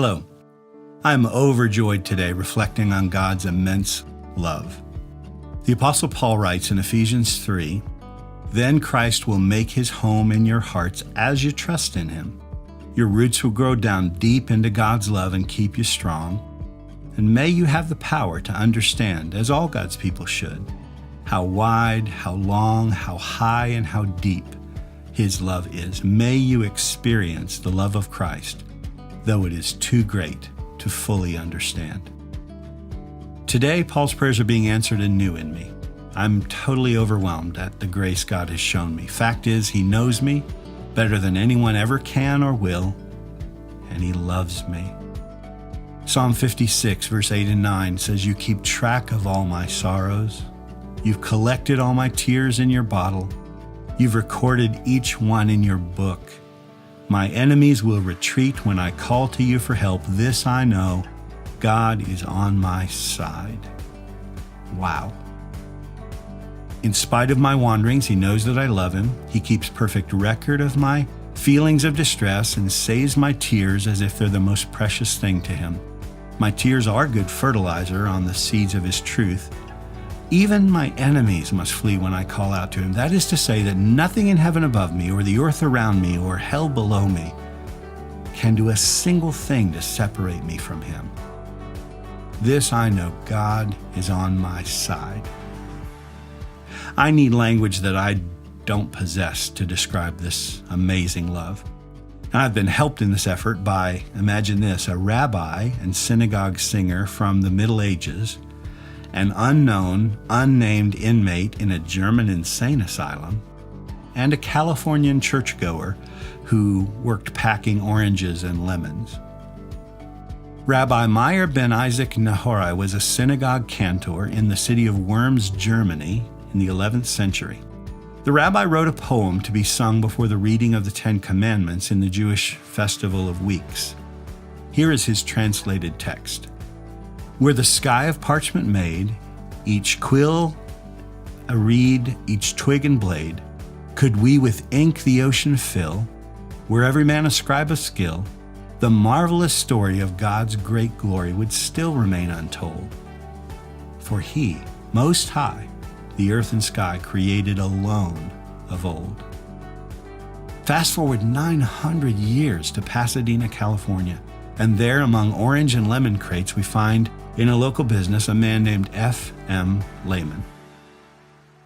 Hello. I'm overjoyed today reflecting on God's immense love. The Apostle Paul writes in Ephesians 3, "Then Christ will make his home in your hearts as you trust in him. Your roots will grow down deep into God's love and keep you strong. And may you have the power to understand, as all God's people should, how wide, how long, how high, and how deep his love is. May you experience the love of Christ, though it is too great to fully understand." Today, Paul's prayers are being answered anew in me. I'm totally overwhelmed at the grace God has shown me. Fact is, he knows me better than anyone ever can or will, and he loves me. Psalm 56, verse 8 and 9 says, "You keep track of all my sorrows. You've collected all my tears in your bottle. You've recorded each one in your book. My enemies will retreat when I call to you for help. This I know, God is on my side." Wow. In spite of my wanderings, he knows that I love him. He keeps perfect record of my feelings of distress and saves my tears as if they're the most precious thing to him. My tears are good fertilizer on the seeds of his truth. Even my enemies must flee when I call out to him. That is to say that nothing in heaven above me or the earth around me or hell below me can do a single thing to separate me from him. This I know, God is on my side. I need language that I don't possess to describe this amazing love. I've been helped in this effort by, imagine this, a rabbi and synagogue singer from the Middle Ages, an unknown, unnamed inmate in a German insane asylum, and a Californian churchgoer who worked packing oranges and lemons. Rabbi Meyer ben Isaac Nahorai was a synagogue cantor in the city of Worms, Germany in the 11th century. The rabbi wrote a poem to be sung before the reading of the Ten Commandments in the Jewish Festival of Weeks. Here is his translated text. "Were the sky of parchment made, each quill a reed, each twig and blade, could we with ink the ocean fill, were every man a scribe of skill, the marvelous story of God's great glory would still remain untold. For he, most high, the earth and sky created alone of old." Fast forward 900 years to Pasadena, California, and there among orange and lemon crates we find in a local business a man named F.M. Lehman.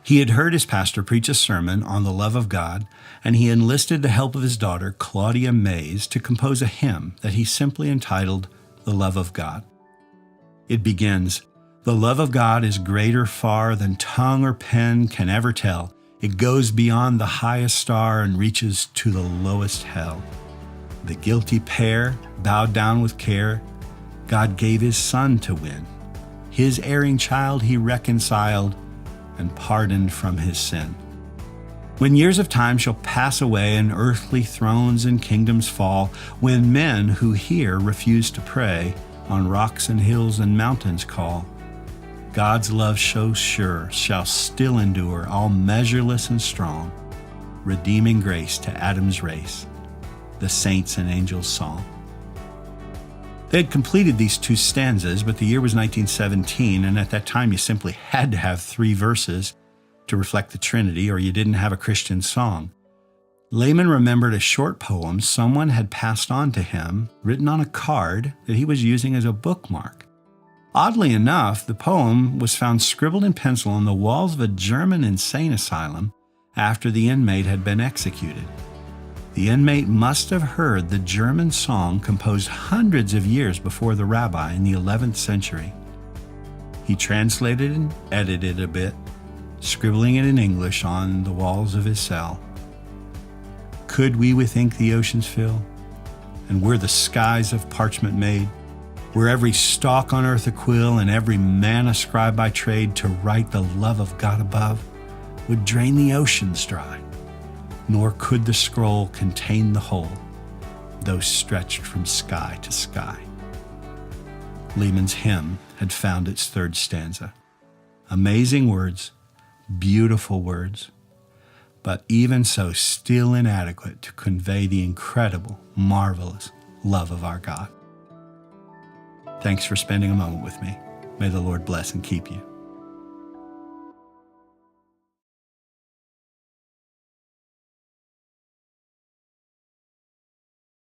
He had heard his pastor preach a sermon on the love of God, and he enlisted the help of his daughter, Claudia Mays, to compose a hymn that he simply entitled "The Love of God." It begins, "The love of God is greater far than tongue or pen can ever tell. It goes beyond the highest star and reaches to the lowest hell. The guilty pair, bowed down with care, God gave his son to win. His erring child he reconciled and pardoned from his sin. When years of time shall pass away and earthly thrones and kingdoms fall, when men who hear refuse to pray, on rocks and hills and mountains call, God's love so sure shall still endure, all measureless and strong, redeeming grace to Adam's race, the saints and angels' song." They had completed these two stanzas, but the year was 1917, and at that time you simply had to have 3 verses to reflect the Trinity, or you didn't have a Christian song. Lehman remembered a short poem someone had passed on to him, written on a card that he was using as a bookmark. Oddly enough, the poem was found scribbled in pencil on the walls of a German insane asylum after the inmate had been executed. The inmate must have heard the German song composed hundreds of years before the rabbi in the 11th century. He translated and edited a bit, scribbling it in English on the walls of his cell. "Could we with ink the oceans fill? And were the skies of parchment made? Were every stalk on earth a quill, and every man a scribe by trade, to write the love of God above, would drain the oceans dry. Nor could the scroll contain the whole, though stretched from sky to sky." Lehman's hymn had found its 3rd stanza. Amazing words, beautiful words, but even so still inadequate to convey the incredible, marvelous love of our God. Thanks for spending a moment with me. May the Lord bless and keep you.